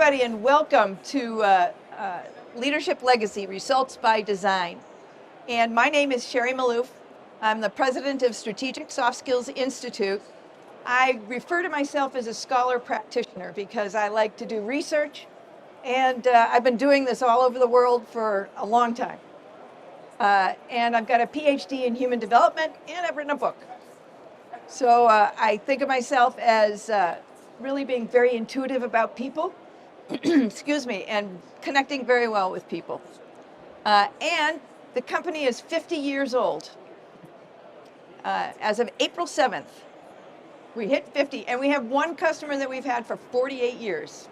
everybody, and welcome to Leadership Legacy, Results by Design. And my name is Sherry Maloof. I'm the president of Strategic Soft Skills Institute. I refer to myself as a scholar practitioner because I like to do research, and I've been doing this all over the world for a long time. And I've got a PhD in human development, and I've written a book. So I think of myself as really being very intuitive about people, excuse me, and connecting very well with people. And the company is 50 years old. As of April 7th, we hit 50, and we have one customer that we've had for 48 years.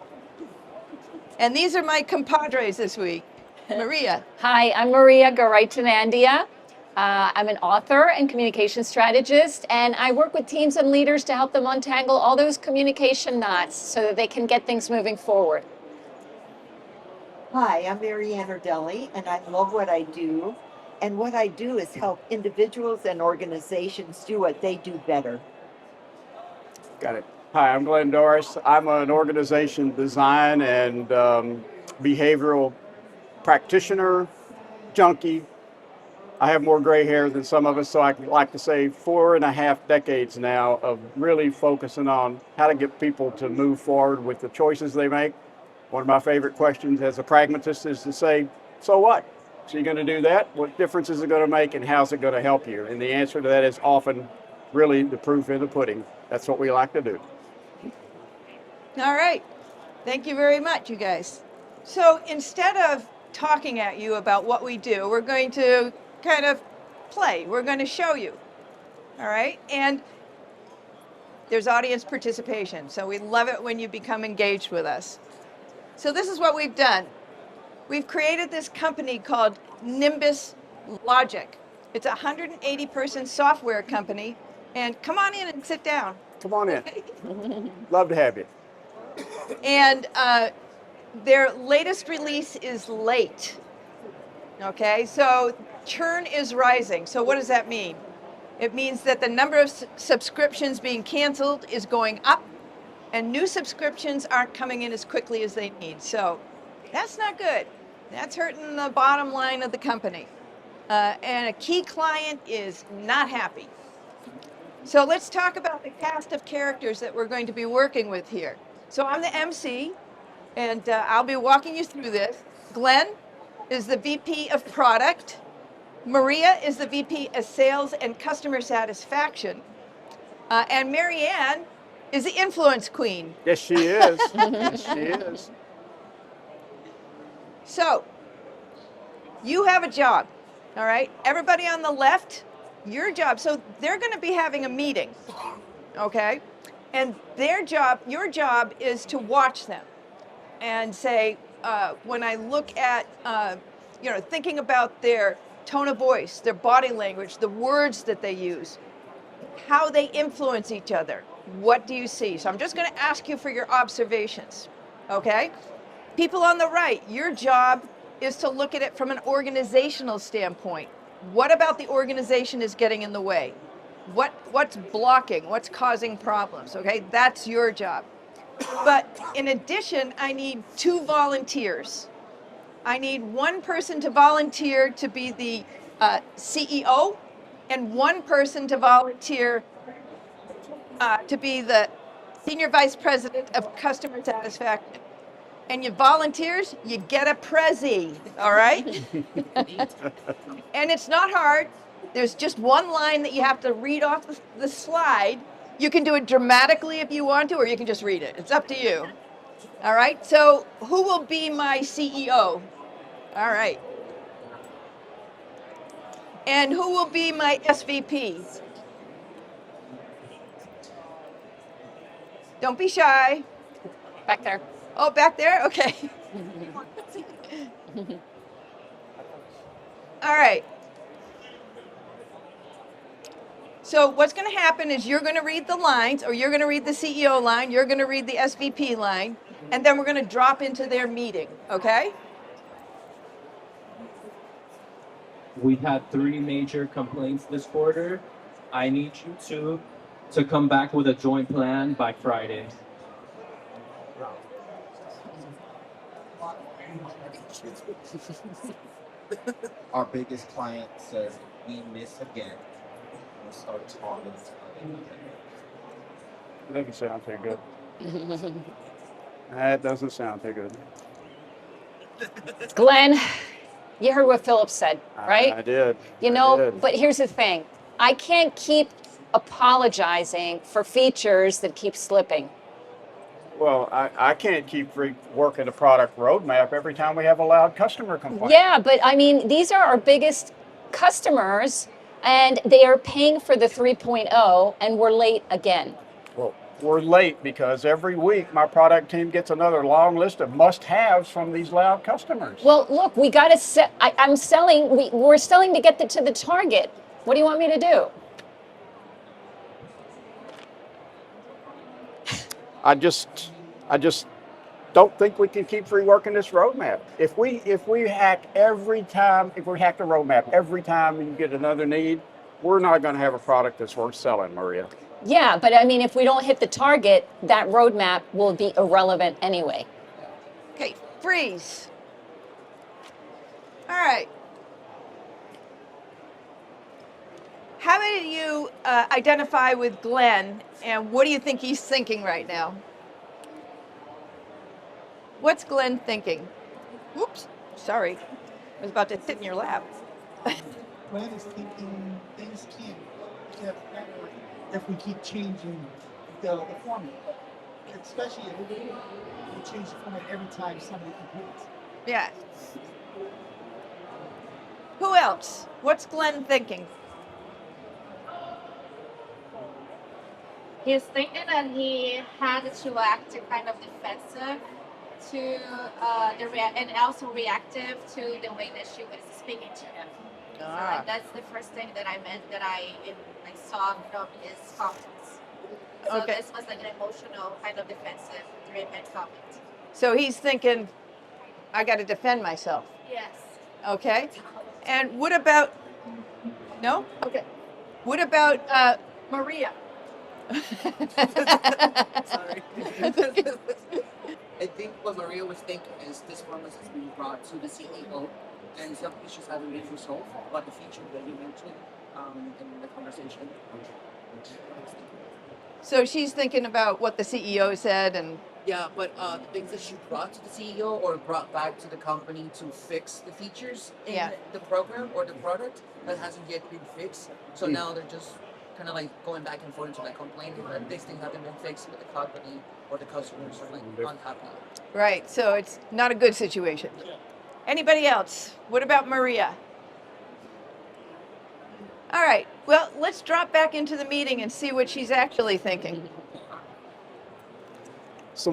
And these are my compadres this week. Maria. Hi, I'm Maria Garaitanandia. I'm an author and communication strategist, and I work with teams and leaders to help them untangle all those communication knots so that they can get things moving forward. Hi, I'm Marianne Ardelli, and I love what I do. And what I do is help individuals and organizations do what they do better. Got it. Hi, I'm Glenn Doris. I'm an organization design and behavioral practitioner, junkie. I have more gray hair than some of us, so I like to say 4.5 decades now of really focusing on how to get people to move forward with the choices they make. One of my favorite questions as a pragmatist is to say, so what? So you're going to do that? What difference is it going to make, and how's it going to help you? And the answer to that is often really the proof in the pudding. That's what we like to do. All right. Thank you very much, you guys. So instead of talking at you about what we do, we're going to kind of play. We're going to show you. All right? And there's audience participation. So we love it when you become engaged with us. So this is what we've done. We've created this company called Nimbus Logic. It's a 180-person software company. And come on in and sit down. Come on in. Love to have you. And their latest release is late. Okay, so churn is rising. So what does that mean? It means that the number of subscriptions being canceled is going up, and new subscriptions aren't coming in as quickly as they need. So that's not good. That's hurting the bottom line of the company. And a key client is not happy. So let's talk about the cast of characters that we're going to be working with here. So I'm the MC, and I'll be walking you through this. Glenn is the VP of Product. Maria is the VP of Sales and Customer Satisfaction. And Marianne is the influence queen. Yes, she is. Yes, she is. So you have a job, all right? Everybody on the left, your job. So they're going to be having a meeting, okay? And their job, your job is to watch them and say, when I look at, thinking about their tone of voice, their body language, the words that they use, how they influence each other, what do you see? So I'm just going to ask you for your observations, okay? People on the right, your job is to look at it from an organizational standpoint. What about the organization is getting in the way? What's blocking? What's causing problems? Okay, that's your job. But in addition, I need 2 volunteers. I need one person to volunteer to be the CEO, and one person to volunteer to be the Senior Vice President of Customer Satisfaction. And you volunteers, you get a Prezi, all right? And it's not hard. There's just one line that you have to read off the slide. You can do it dramatically if you want to, or you can just read it. It's up to you. All right, so who will be my CEO? All right. And who will be my SVP? Don't be shy. Back there. Oh, back there? Okay. All right. So what's going to happen is you're going to read the lines, or you're going to read the CEO line, you're going to read the SVP line, and then we're going to drop into their meeting, okay? We had 3 major complaints this quarter. I need you to come back with a joint plan by Friday. Our biggest client says we miss again. We'll start talking. That doesn't sound too good. That doesn't sound too good. Glenn, you heard what Philip said, right? I did. You I know, did. but here's the thing. I can't keep apologizing for features that keep slipping. Well, I can't keep working the product roadmap every time we have a loud customer complaint. Yeah, but I mean, these are our biggest customers and they are paying for the 3.0 and we're late again. Well, we're late because every week my product team gets another long list of must-haves from these loud customers. Well, look, we got to I'm selling, we're selling to get to the target. What do you want me to do? I just don't think we can keep reworking this roadmap. If we hack the roadmap every time you get another need, we're not going to have a product that's worth selling, Maria. Yeah, but I mean, if we don't hit the target, that roadmap will be irrelevant anyway. Okay, freeze. All right. How many of you identify with Glenn, and what do you think he's thinking right now? What's Glenn thinking? Whoops, sorry. I was about to sit in your lap. Glenn is thinking things can't get better if we keep changing the format. Especially if we change the format every time somebody complains. Yeah. Who else? What's Glenn thinking? He's thinking that he had to act kind of defensive to and also reactive to the way that she was speaking to him. So like, that's the first thing that I saw from his comments. So Okay. this was like an emotional kind of defensive driven comment. So he's thinking, I got to defend myself. Yes. Okay. And what about? No. Okay. What about Maria. Sorry. I think what Maria was thinking is this promise has been brought to the CEO and some issues haven't been resolved about the feature that you mentioned in the conversation. So she's thinking about what the CEO said, and Yeah, but the things that she brought to the CEO or brought back to the company to fix the features in Yeah. the program or the product that hasn't yet been fixed. So now they're just kind of like going back and forth to like complaining that these things haven't been fixed, but the company or the customers are like unhappy. right. So it's not a good situation. Anybody else? What about Maria? All right. Well, let's drop back into the meeting and see what she's actually thinking. So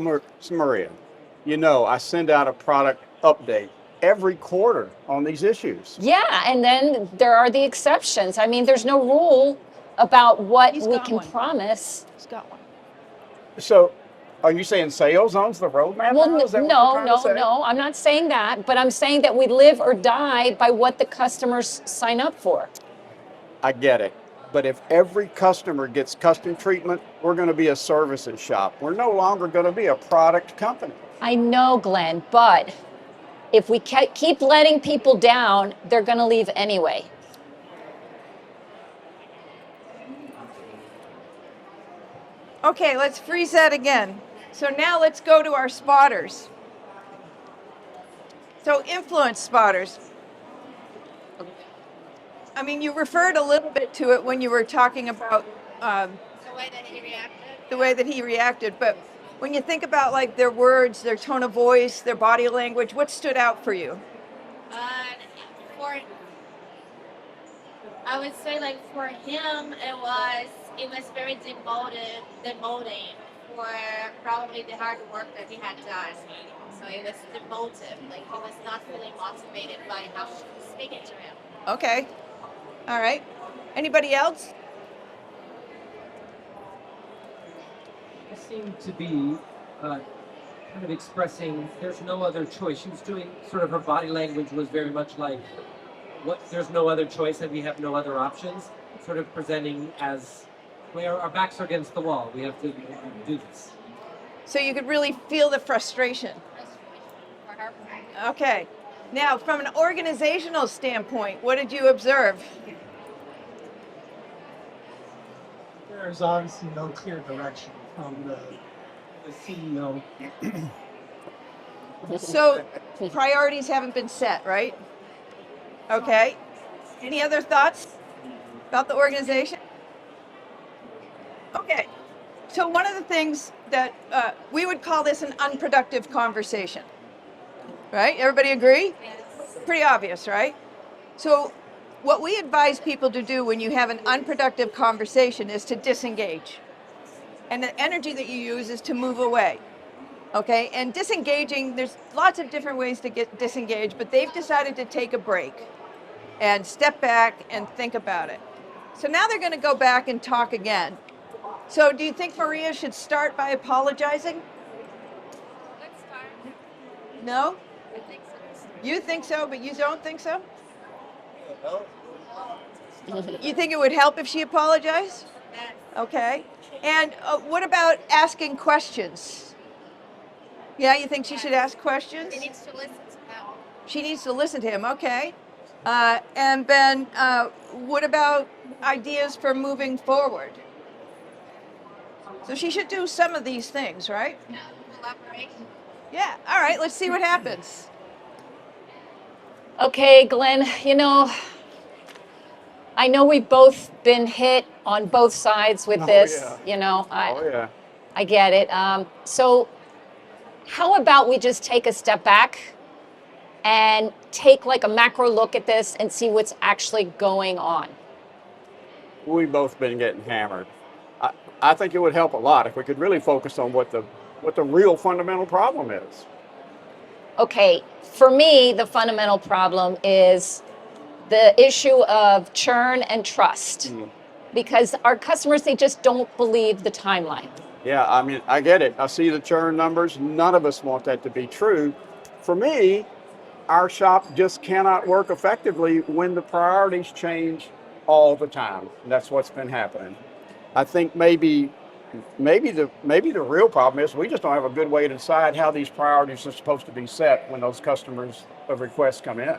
Maria, you know, I send out a product update every quarter on these issues. Yeah, and then there are the exceptions. I mean, there's no rule about what He's we got can one. promise. She's got one. So are you saying sales owns the roadmap? Well, now? Is that what no, you're trying to say? no, I'm not saying that, but I'm saying that we live or die by what the customers sign up for. I get it. But if every customer gets custom treatment, we're going to be a services shop. We're no longer going to be a product company. I know, Glenn, but if we keep letting people down, they're going to leave anyway. Okay, let's freeze that again. So now let's go to our spotters. So influence spotters. I mean, you referred a little bit to it when you were talking about The way that he reacted. the way that he reacted, but when you think about like their words, their tone of voice, their body language, what stood out for you? I would say like for him it was very demoting for probably the hard work that he had done. So it was demotive. Like he was not feeling motivated by how she was speaking to him. Okay. All right. Anybody else? It seemed to be kind of expressing there's no other choice. She was doing sort of her body language was very much like there's no other choice and we have no other options, sort of presenting as our backs are against the wall. We have to do this. So you could really feel the frustration. For her. Okay. Now, from an organizational standpoint, what did you observe? There's obviously no clear direction from the CEO. So, priorities haven't been set, right? Okay. Any other thoughts about the organization? Okay. So, one of the things that we would call this an unproductive conversation, right? Everybody agree? Pretty obvious, right? So, what we advise people to do when you have an unproductive conversation is to disengage. And the energy that you use is to move away. Okay? And disengaging, there's lots of different ways to get disengaged, but they've decided to take a break and step back and think about it. So now they're going to go back and talk again. So, do you think Maria should start by apologizing? Let's start. No? I think so. You think so, but you don't think so? You think it would help if she apologized? Yes. Okay. And what about asking questions? Yeah, you think she should ask questions? He needs to listen to them. She needs to listen to him. Okay. And then what about ideas for moving forward? So she should do some of these things, right? Collaborate. Yeah. All right. Let's see what happens. Okay, Glenn, I know we've both been hit on both sides with Oh, this. yeah. Oh, yeah. I get it. So, how about we just take a step back and take like a macro look at this and see what's actually going on? We've both been getting hammered. I think it would help a lot if we could really focus on what the real fundamental problem is. Okay, for me, the fundamental problem is the issue of churn and trust. Because our customers, they just don't believe the timeline. Yeah, I mean, I get it. I see the churn numbers. None of us want that to be true. For me, our shop just cannot work effectively when the priorities change all the time. And that's what's been happening. I think maybe the real problem is we just don't have a good way to decide how these priorities are supposed to be set when those customers of requests come in.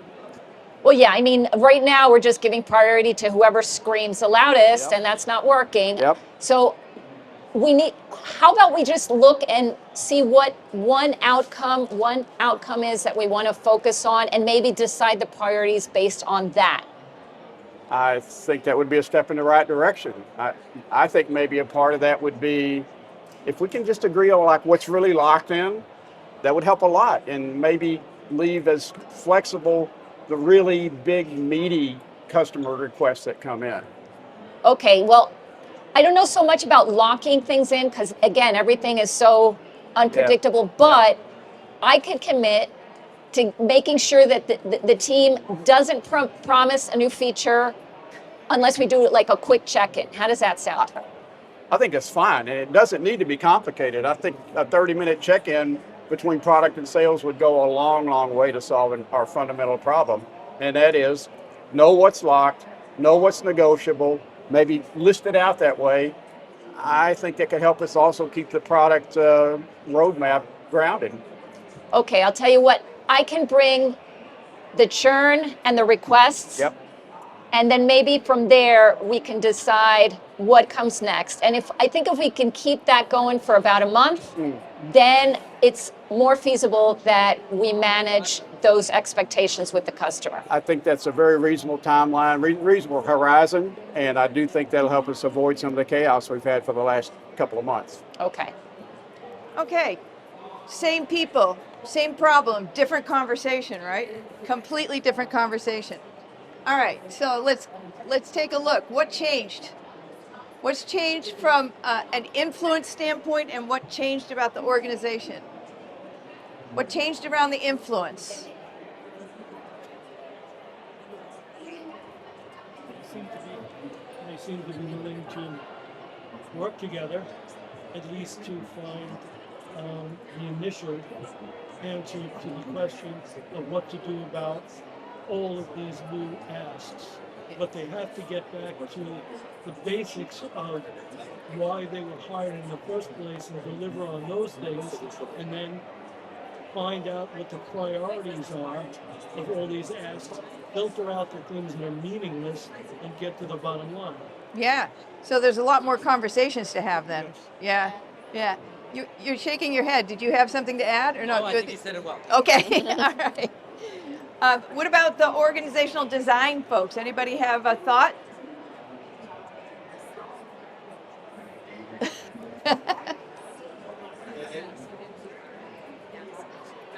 Well, yeah, I mean, right now we're just giving priority to whoever screams the loudest, Yep. and that's not working. Yep. So how about we just look and see what one outcome is that we want to focus on and maybe decide the priorities based on that. I think that would be a step in the right direction. I think maybe a part of that would be if we can just agree on like what's really locked in, that would help a lot, and maybe leave as flexible the really big meaty customer requests that come in. Okay, well, I don't know so much about locking things in because, again, everything is so unpredictable, but I could commit to making sure that the team doesn't promise a new feature unless we do like a quick check-in. How does that sound? I think it's fine, and it doesn't need to be complicated. I think a 30-minute check-in between product and sales would go a long, long way to solving our fundamental problem, and that is know what's locked, know what's negotiable, maybe list it out that way. I think that could help us also keep the product roadmap grounded. Okay, I'll tell you what, I can bring the churn and the requests. Yep. And then maybe from there, we can decide what comes next. And I think if we can keep that going for about a month, then it's more feasible that we manage those expectations with the customer. I think that's a very reasonable timeline, reasonable horizon, and I do think that'll help us avoid some of the chaos we've had for the last couple of months. Okay. Okay. Same people, same problem, different conversation, right? Completely different conversation. All right, so let's take a look. What changed? What's changed from an influence standpoint, and what changed about the organization? What changed around the influence? They seem to be willing to work together, at least to find the initial answer to the question of what to do about all of these new asks. But they have to get back to the basics of why they were hired in the first place and deliver on those things, and then find out what the priorities are of all these asks, filter out the things that are meaningless, and get to the bottom line. Yeah. So there's a lot more conversations to have then. Yes. Yeah. You're shaking your head. Did you have something to add or no? Oh, I think you said it well. Okay. All right. What about the organizational design folks? Anybody have a thought?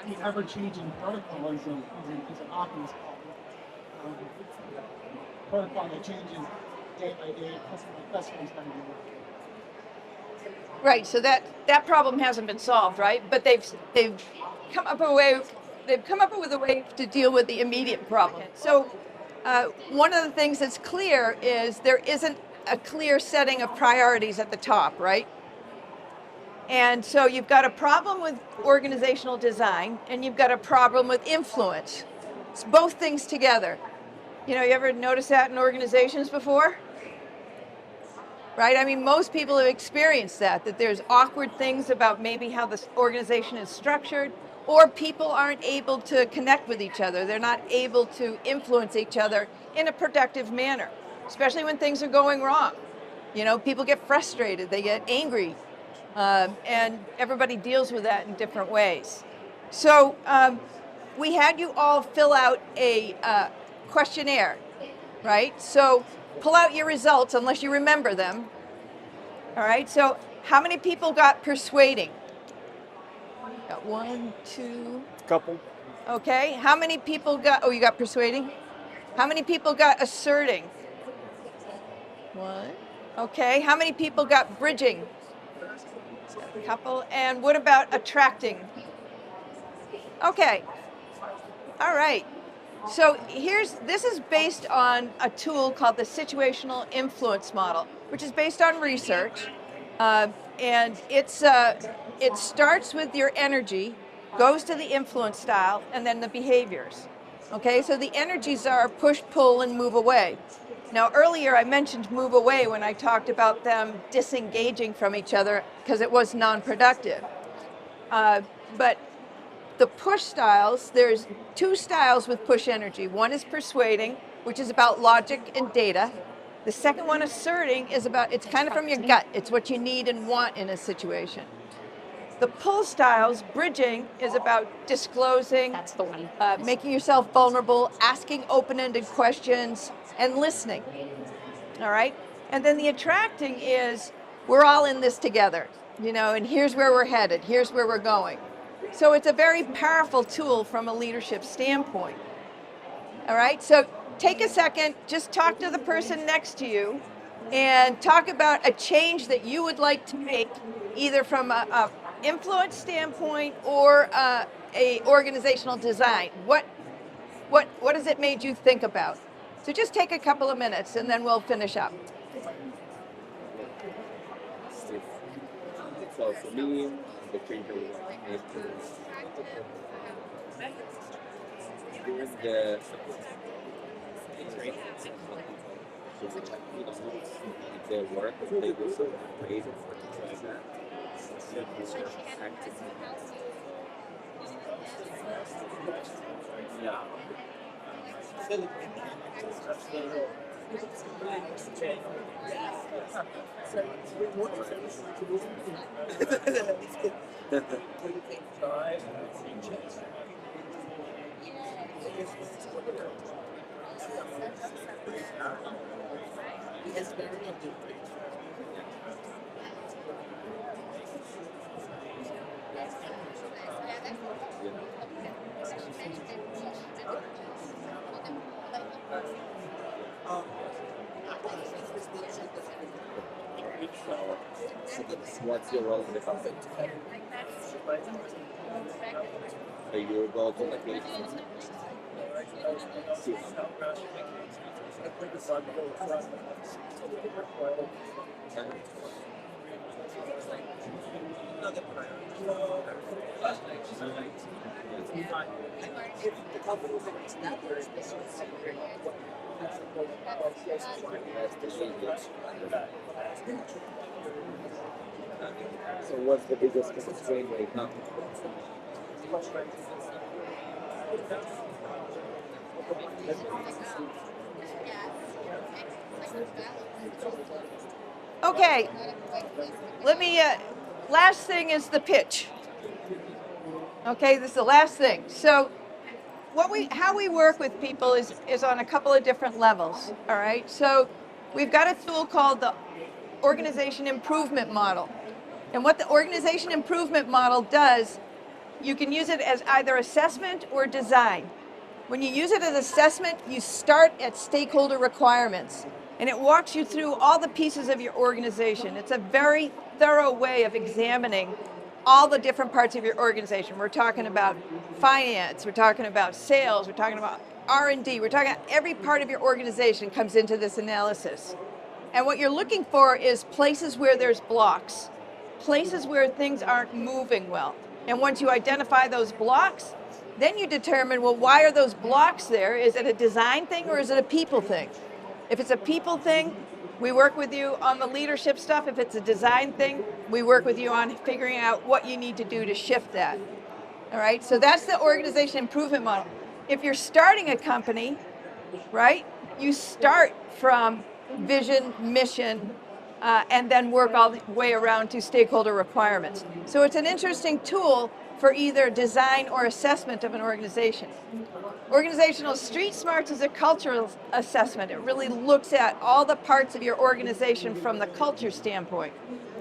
The ever-changing protocol is an obvious problem. Protocol that changes day by day, customers kind of Right. So that problem hasn't been solved, right? But they've come up with a way to deal with the immediate problem. So one of the things that's clear is there isn't a clear setting of priorities at the top, right? And so you've got a problem with organizational design and you've got a problem with influence. It's both things together. You ever notice that in organizations before? Right? I mean, most people have experienced that there's awkward things about maybe how the organization is structured, or people aren't able to connect with each other. They're not able to influence each other in a productive manner, especially when things are going wrong. People get frustrated, they get angry, and everybody deals with that in different ways. So we had you all fill out a questionnaire, right? So pull out your results unless you remember them. All right, so how many people got persuading? Got one, two. Couple. Okay, how many people you got persuading? How many people got asserting? One. Okay, how many people got bridging? A couple. And what about attracting? Okay. All right. So this is based on a tool called the situational influence model, which is based on research, and it starts with your energy, goes to the influence style, and then the behaviors. Okay, so the energies are push, pull, and move away. Now earlier I mentioned move away when I talked about them disengaging from each other because it was non-productive, but the push styles, there's two styles with push energy. One is persuading, which is about logic and data. The second one, asserting, it's kind of from your gut. It's what you need and want in a situation. The pull styles, bridging, is about disclosing, That's the one. making yourself vulnerable, asking open-ended questions, and listening. All right? And then the attracting is, we're all in this together, and here's where we're headed, here's where we're going. So it's a very powerful tool from a leadership standpoint. All right, so take a second, just talk to the person next to you and talk about a change that you would like to make, either from a influence standpoint or a organizational design. What has it made you think about? So just take a couple of minutes and then we'll finish up. So for me, the change I would like to make is during their work, they do some great for the trainer. Yeah. What's your role in the company? So you go to the place. So what's the biggest constraint right now? Okay, let me, last thing is the pitch. Okay, this is the last thing. So how we work with people is on a couple of different levels, all right? So we've got a tool called the organization improvement model. And what the organization improvement model does, you can use it as either assessment or design. When you use it as assessment, you start at stakeholder requirements, and it walks you through all the pieces of your organization. It's a very thorough way of examining all the different parts of your organization. We're talking about finance, we're talking about sales, we're talking about R&D, we're talking about every part of your organization comes into this analysis. And what you're looking for is places where there's blocks, places where things aren't moving well. And once you identify those blocks, then you determine, well, why are those blocks there? Is it a design thing or is it a people thing? If it's a people thing, we work with you on the leadership stuff. If it's a design thing, we work with you on figuring out what you need to do to shift that. All right, so that's the organization improvement model. If you're starting a company, right, you start from vision, mission, and then work all the way around to stakeholder requirements. So it's an interesting tool for either design or assessment of an organization. Organizational street smarts is a cultural assessment. It really looks at all the parts of your organization from the culture standpoint.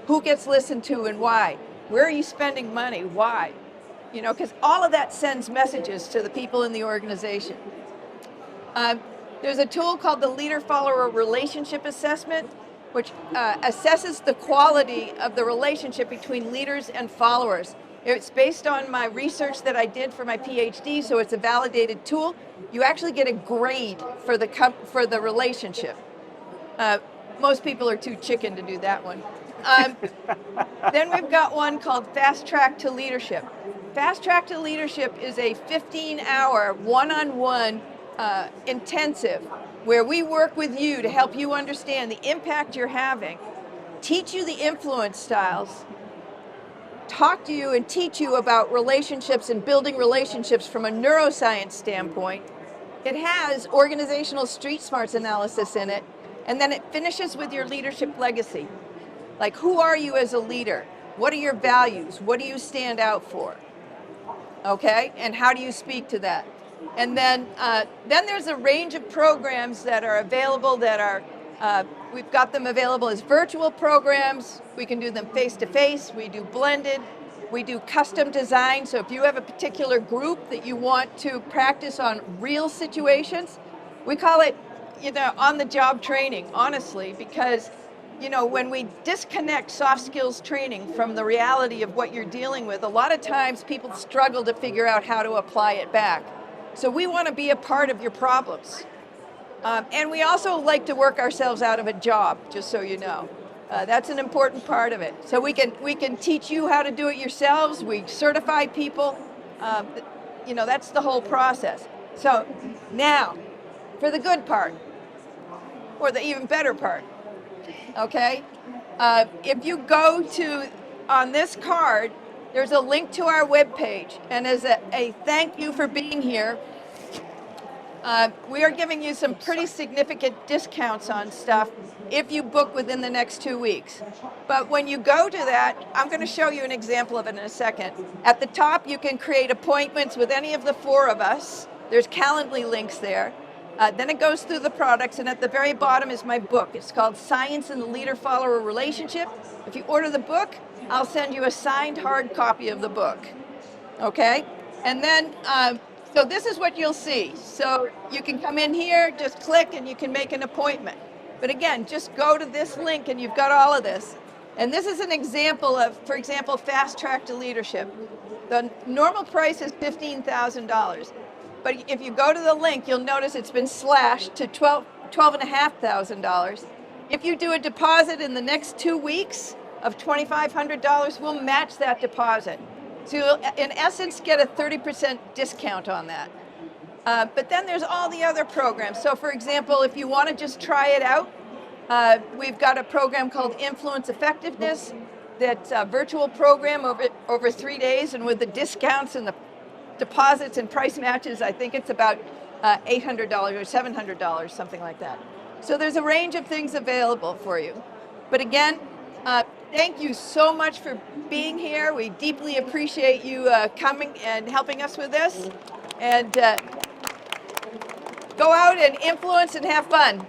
Who gets listened to and why? Where are you spending money? Why? You know, because all of that sends messages to the people in the organization. There's a tool called the leader-follower relationship assessment, which assesses the quality of the relationship between leaders and followers. It's based on my research that I did for my PhD, so it's a validated tool. You actually get a grade for the relationship. Most people are too chicken to do that one. Then we've got one called Fast Track to Leadership. Fast Track to Leadership is a 15-hour one-on-one intensive where we work with you to help you understand the impact you're having, teach you the influence styles, talk to you and teach you about relationships and building relationships from a neuroscience standpoint. It has organizational street smarts analysis in it, and then it finishes with your leadership legacy. Like, who are you as a leader? What are your values? What do you stand out for? Okay, and how do you speak to that? And then there's a range of programs that are available that are, we've got them available as virtual programs. We can do them face-to-face. We do blended. We do custom design. So if you have a particular group that you want to practice on real situations, we call it, you know, on-the-job training, honestly, because, you know, when we disconnect soft skills training from the reality of what you're dealing with, a lot of times people struggle to figure out how to apply it back. So we want to be a part of your problems. And we also like to work ourselves out of a job, just so you know. That's an important part of it. So we can teach you how to do it yourselves. We certify people. You know, that's the whole process. So now, for the good part, or the even better part, okay? If you go to, on this card, there's a link to our webpage, and as a thank you for being here, we are giving you some pretty significant discounts on stuff if you book within the next 2 weeks. But when you go to that, I'm going to show you an example of it in a second. At the top, you can create appointments with any of the four of us. There's Calendly links there. Then it goes through the products, and at the very bottom is my book. It's called Science in the Leader-Follower Relationship. If you order the book, I'll send you a signed hard copy of the book. Okay? And then, so this is what you'll see. So you can come in here, just click, and you can make an appointment. But again, just go to this link, and you've got all of this. And this is an example of, for example, Fast Track to Leadership. The normal price is $15,000. But if you go to the link, you'll notice it's been slashed to $12,500. If you do a deposit in the next 2 weeks of $2,500, we'll match that deposit. So you'll, in essence, get a 30% discount on that. But then there's all the other programs. So for example, if you want to just try it out, we've got a program called Influence Effectiveness. That's a virtual program over 3 days, and with the discounts and deposits and price matches, I think it's about $800 or $700, something like that. So there's a range of things available for you. But again, thank you so much for being here. We deeply appreciate you coming and helping us with this. And go out and influence and have fun.